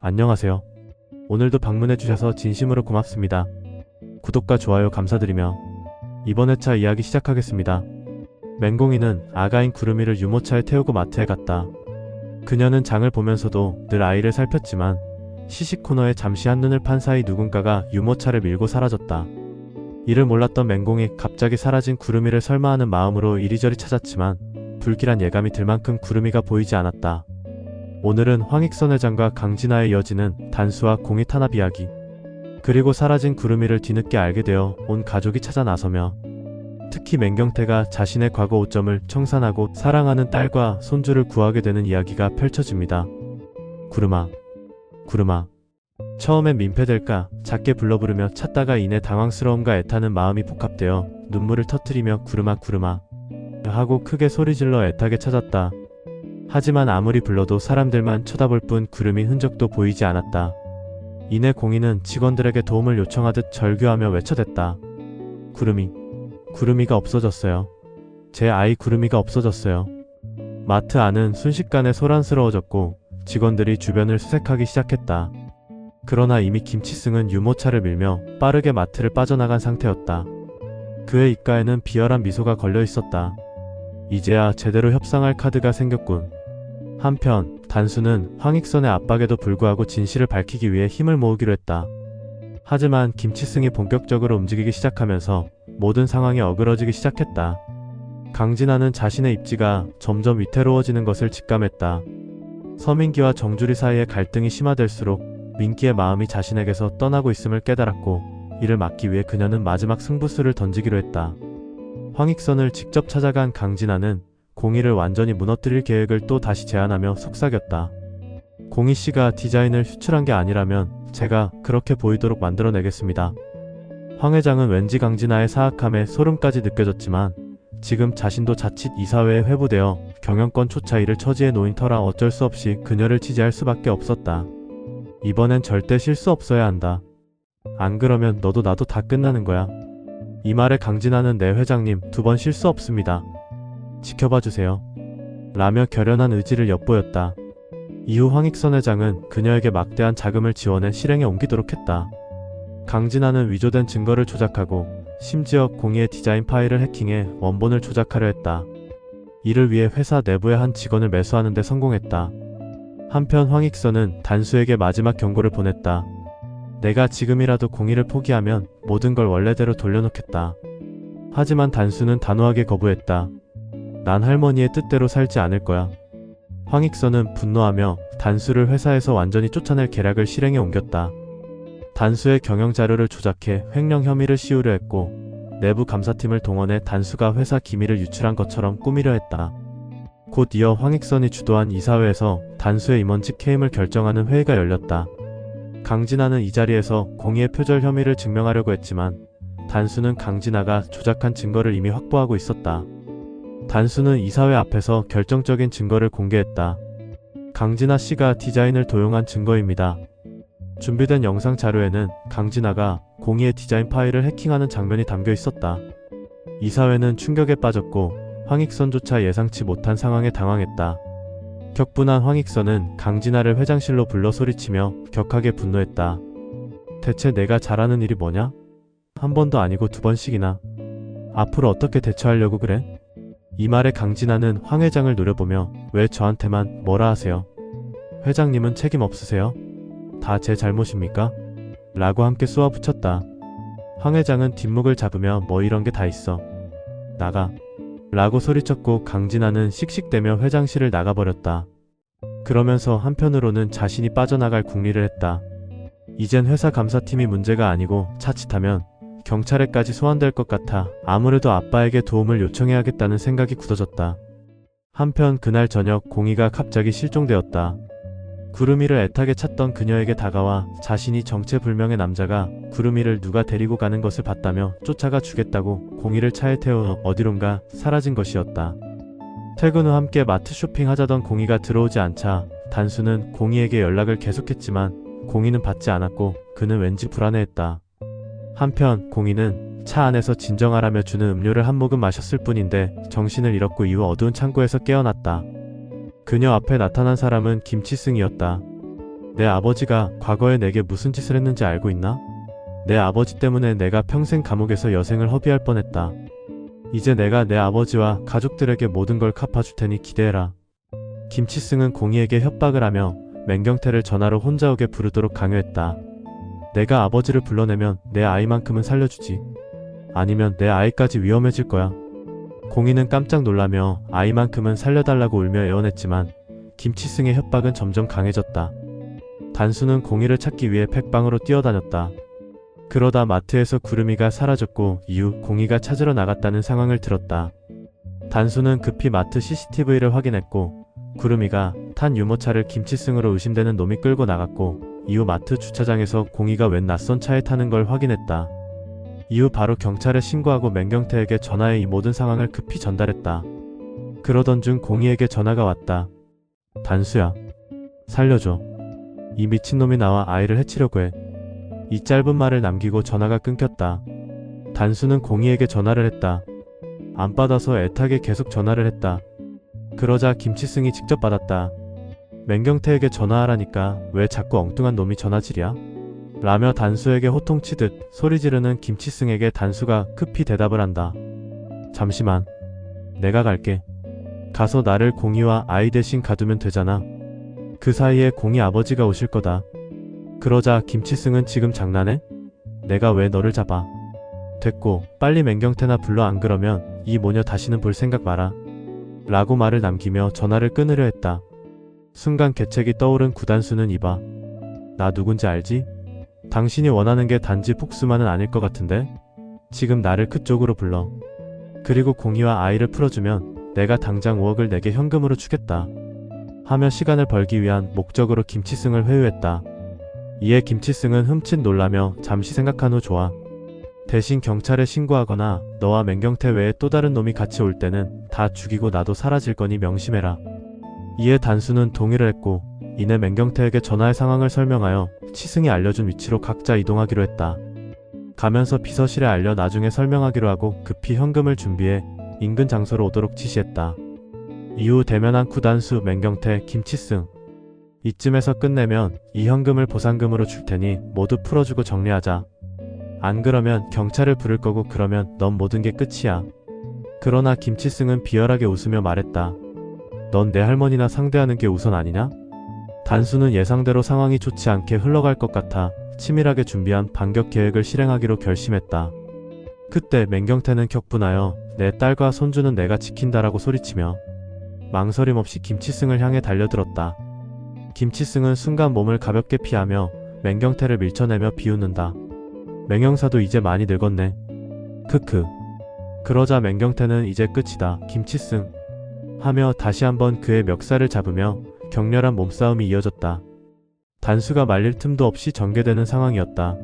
안녕하세요. 오늘도 방문해 주셔서 진심으로 고맙습니다. 구독과 좋아요 감사드리며 이번 회차 이야기 시작하겠습니다. 맹공이는 아가인 구름이를 유모차에 태우고 마트에 갔다. 그녀는 장을 보면서도 늘 아이를 살폈지만 시식 코너에 잠시 한눈을 판 사이 누군가가 유모차를 밀고 사라졌다. 이를 몰랐던 맹공이 갑자기 사라진 구름이를 설마하는 마음으로 이리저리 찾았지만 불길한 예감이 들 만큼 구름이가 보이지 않았다. 오늘은 황익선 회장과 강진아의 이어지는 단수와 공이 탄압 이야기, 그리고 사라진 구름이를 뒤늦게 알게 되어 온 가족이 찾아 나서며 특히 맹경태가 자신의 과거 오점을 청산하고 사랑하는 딸과 손주를 구하게 되는 이야기가 펼쳐집니다. 구름아, 구름아. 처음엔 민폐될까 작게 불러 부르며 찾다가 이내 당황스러움과 애타는 마음이 복합되어 눈물을 터뜨리며 구름아 구름아 하고 크게 소리질러 애타게 찾았다. 하지만 아무리 불러도 사람들만 쳐다볼 뿐 구름이 흔적도 보이지 않았다. 이내 공인은 직원들에게 도움을 요청하듯 절규하며 외쳐댔다. 구름이가 없어졌어요. 제 아이 구름이가 없어졌어요. 마트 안은 순식간에 소란스러워졌고 직원들이 주변을 수색하기 시작했다. 그러나 이미 김치승은 유모차를 밀며 빠르게 마트를 빠져나간 상태였다. 그의 입가에는 비열한 미소가 걸려 있었다. 이제야 제대로 협상할 카드가 생겼군. 한편 단수는 황익선의 압박에도 불구하고 진실을 밝히기 위해 힘을 모으기로 했다. 하지만 김치승이 본격적으로 움직이기 시작하면서 모든 상황이 어그러지기 시작했다. 강진아는 자신의 입지가 점점 위태로워지는 것을 직감했다. 서민기와 정주리 사이의 갈등이 심화될수록 민기의 마음이 자신에게서 떠나고 있음을 깨달았고, 이를 막기 위해 그녀는 마지막 승부수를 던지기로 했다. 황익선을 직접 찾아간 강진아는 공희를 완전히 무너뜨릴 계획을 또 다시 제안하며 속삭였다. 공희씨가 디자인을 휴출한 게 아니라면 제가 그렇게 보이도록 만들어내겠습니다. 황 회장은 왠지 강진아의 사악함에 소름까지 느껴졌지만 지금 자신도 자칫 이사회에 회부되어 경영권 초차이를 처지에 놓인 터라 어쩔 수 없이 그녀를 지지할 수밖에 없었다. 이번엔 절대 실수 없어야 한다. 안 그러면 너도 나도 다 끝나는 거야. 이 말에 강진아는 네 회장님 2번 실수 없습니다. 지켜봐주세요. 라며 결연한 의지를 엿보였다. 이후 황익선 회장은 그녀에게 막대한 자금을 지원해 실행에 옮기도록 했다. 강진아는 위조된 증거를 조작하고 심지어 공희의 디자인 파일을 해킹해 원본을 조작하려 했다. 이를 위해 회사 내부의 한 직원을 매수하는 데 성공했다. 한편 황익선은 단수에게 마지막 경고를 보냈다. 내가 지금이라도 공희를 포기하면 모든 걸 원래대로 돌려놓겠다. 하지만 단수는 단호하게 거부했다. 난 할머니의 뜻대로 살지 않을 거야. 황익선은 분노하며 단수를 회사에서 완전히 쫓아낼 계략을 실행에 옮겼다. 단수의 경영 자료를 조작해 횡령 혐의를 씌우려 했고, 내부 감사팀을 동원해 단수가 회사 기밀을 유출한 것처럼 꾸미려 했다. 곧 이어 황익선이 주도한 이사회에서 단수의 임원직 해임을 결정하는 회의가 열렸다. 강진아는 이 자리에서 공희의 표절 혐의를 증명하려고 했지만 단수는 강진아가 조작한 증거를 이미 확보하고 있었다. 단수는 이사회 앞에서 결정적인 증거를 공개했다. 강진아 씨가 디자인을 도용한 증거입니다. 준비된 영상 자료에는 강진아가 공희의 디자인 파일을 해킹하는 장면이 담겨 있었다. 이사회는 충격에 빠졌고 황익선조차 예상치 못한 상황에 당황했다. 격분한 황익선은 강진아를 회장실로 불러 소리치며 격하게 분노했다. 대체 내가 잘하는 일이 뭐냐? 한 번도 아니고 2번씩이나. 앞으로 어떻게 대처하려고 그래? 이 말에 강진아는 황 회장을 노려보며 왜 저한테만 뭐라 하세요? 회장님은 책임 없으세요? 다 제 잘못입니까? 라고 함께 쏘아붙였다. 황 회장은 뒷목을 잡으며 뭐 이런 게 다 있어. 나가. 라고 소리쳤고 강진아는 씩씩대며 회장실을 나가버렸다. 그러면서 한편으로는 자신이 빠져나갈 궁리를 했다. 이젠 회사 감사팀이 문제가 아니고 자칫하면 경찰에까지 소환될 것 같아 아무래도 아빠에게 도움을 요청해야겠다는 생각이 굳어졌다. 한편 그날 저녁 공희가 갑자기 실종되었다. 구름이를 애타게 찾던 그녀에게 다가와 자신이 정체불명의 남자가 구름이를 누가 데리고 가는 것을 봤다며 쫓아가 주겠다고 공희를 차에 태워 어디론가 사라진 것이었다. 퇴근 후 함께 마트 쇼핑하자던 공희가 들어오지 않자 단수는 공희에게 연락을 계속했지만 공희는 받지 않았고 그는 왠지 불안해했다. 한편 공희는 차 안에서 진정하라며 주는 음료를 한 모금 마셨을 뿐인데 정신을 잃었고 이후 어두운 창고에서 깨어났다. 그녀 앞에 나타난 사람은 김치승이었다. 내 아버지가 과거에 내게 무슨 짓을 했는지 알고 있나? 내 아버지 때문에 내가 평생 감옥에서 여생을 허비할 뻔했다. 이제 내가 내 아버지와 가족들에게 모든 걸 갚아줄 테니 기대해라. 김치승은 공희에게 협박을 하며 맹경태를 전화로 혼자 오게 부르도록 강요했다. 내가 아버지를 불러내면 내 아이만큼은 살려주지. 아니면 내 아이까지 위험해질 거야. 공희는 깜짝 놀라며 아이만큼은 살려달라고 울며 애원했지만 김치승의 협박은 점점 강해졌다. 단수는 공희를 찾기 위해 팩방으로 뛰어다녔다. 그러다 마트에서 구름이가 사라졌고 이후 공희가 찾으러 나갔다는 상황을 들었다. 단수는 급히 마트 CCTV를 확인했고 구름이가 탄 유모차를 김치승으로 의심되는 놈이 끌고 나갔고 이후 마트 주차장에서 공희가 웬 낯선 차에 타는 걸 확인했다. 이후 바로 경찰에 신고하고 맹경태에게 전화해 이 모든 상황을 급히 전달했다. 그러던 중 공희에게 전화가 왔다. 단수야. 살려줘. 이 미친놈이 나와 아이를 해치려고 해. 이 짧은 말을 남기고 전화가 끊겼다. 단수는 공희에게 전화를 했다. 안 받아서 애타게 계속 전화를 했다. 그러자 김치승이 직접 받았다. 맹경태에게 전화하라니까 왜 자꾸 엉뚱한 놈이 전화질이야? 라며 단수에게 호통치듯 소리 지르는 김치승에게 단수가 급히 대답을 한다. 잠시만. 내가 갈게. 가서 나를 공희와 아이 대신 가두면 되잖아. 그 사이에 공희 아버지가 오실 거다. 그러자 김치승은 지금 장난해? 내가 왜 너를 잡아? 됐고 빨리 맹경태나 불러 안 그러면 이 모녀 다시는 볼 생각 마라. 라고 말을 남기며 전화를 끊으려 했다. 순간 계책이 떠오른 구단수는 이봐. 나 누군지 알지? 당신이 원하는 게 단지 복수만은 아닐 것 같은데? 지금 나를 그쪽으로 불러. 그리고 공희와 아이를 풀어주면 내가 당장 5억을 내게 현금으로 주겠다. 하며 시간을 벌기 위한 목적으로 김치승을 회유했다. 이에 김치승은 흠칫 놀라며 잠시 생각한 후 좋아. 대신 경찰에 신고하거나 너와 맹경태 외에 또 다른 놈이 같이 올 때는 다 죽이고 나도 사라질 거니 명심해라. 이에 단수는 동의를 했고 이내 맹경태에게 전화의 상황을 설명하여 치승이 알려준 위치로 각자 이동하기로 했다. 가면서 비서실에 알려 나중에 설명하기로 하고 급히 현금을 준비해 인근 장소로 오도록 지시했다. 이후 대면한 구단수, 맹경태, 김치승. 이쯤에서 끝내면 이 현금을 보상금으로 줄 테니 모두 풀어주고 정리하자. 안 그러면 경찰을 부를 거고 그러면 넌 모든 게 끝이야. 그러나 김치승은 비열하게 웃으며 말했다. 넌 내 할머니나 상대하는 게 우선 아니냐? 단수는 예상대로 상황이 좋지 않게 흘러갈 것 같아 치밀하게 준비한 반격 계획을 실행하기로 결심했다. 그때 맹경태는 격분하여 내 딸과 손주는 내가 지킨다라고 소리치며 망설임 없이 김치승을 향해 달려들었다. 김치승은 순간 몸을 가볍게 피하며 맹경태를 밀쳐내며 비웃는다. 맹형사도 이제 많이 늙었네. 크크. 그러자 맹경태는 이제 끝이다. 김치승. 하며 다시 한번 그의 멱살을 잡으며 격렬한 몸싸움이 이어졌다. 단수가 말릴 틈도 없이 전개되는 상황이었다.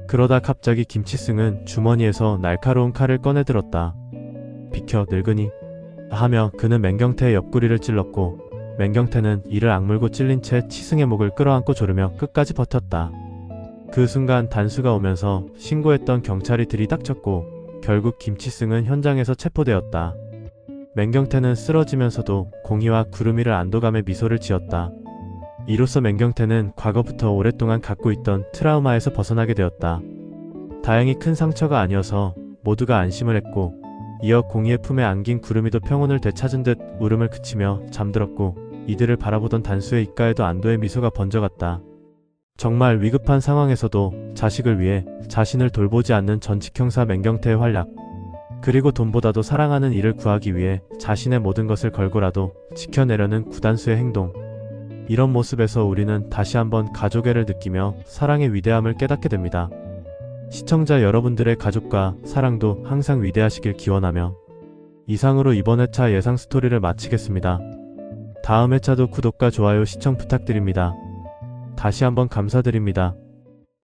그러다 갑자기 김치승은 주머니에서 날카로운 칼을 꺼내들었다. 비켜 늙은이. 하며 그는 맹경태의 옆구리를 찔렀고 맹경태는 이를 악물고 찔린 채 치승의 목을 끌어안고 조르며 끝까지 버텼다. 그 순간 단수가 오면서 신고했던 경찰이 들이닥쳤고 결국 김치승은 현장에서 체포되었다. 맹경태는 쓰러지면서도 공희와 구름이를 안도감에 미소를 지었다. 이로써 맹경태는 과거부터 오랫동안 갖고 있던 트라우마에서 벗어나게 되었다. 다행히 큰 상처가 아니어서 모두가 안심을 했고 이어 공희의 품에 안긴 구름이도 평온을 되찾은 듯 울음을 그치며 잠들었고 이들을 바라보던 단수의 입가에도 안도의 미소가 번져갔다. 정말 위급한 상황에서도 자식을 위해 자신을 돌보지 않는 전직 형사 맹경태의 활약, 그리고 돈보다도 사랑하는 이를 구하기 위해 자신의 모든 것을 걸고라도 지켜내려는 구단수의 행동. 이런 모습에서 우리는 다시 한번 가족애를 느끼며 사랑의 위대함을 깨닫게 됩니다. 시청자 여러분들의 가족과 사랑도 항상 위대하시길 기원하며 이상으로 이번 회차 예상 스토리를 마치겠습니다. 다음 회차도 구독과 좋아요 시청 부탁드립니다. 다시 한번 감사드립니다.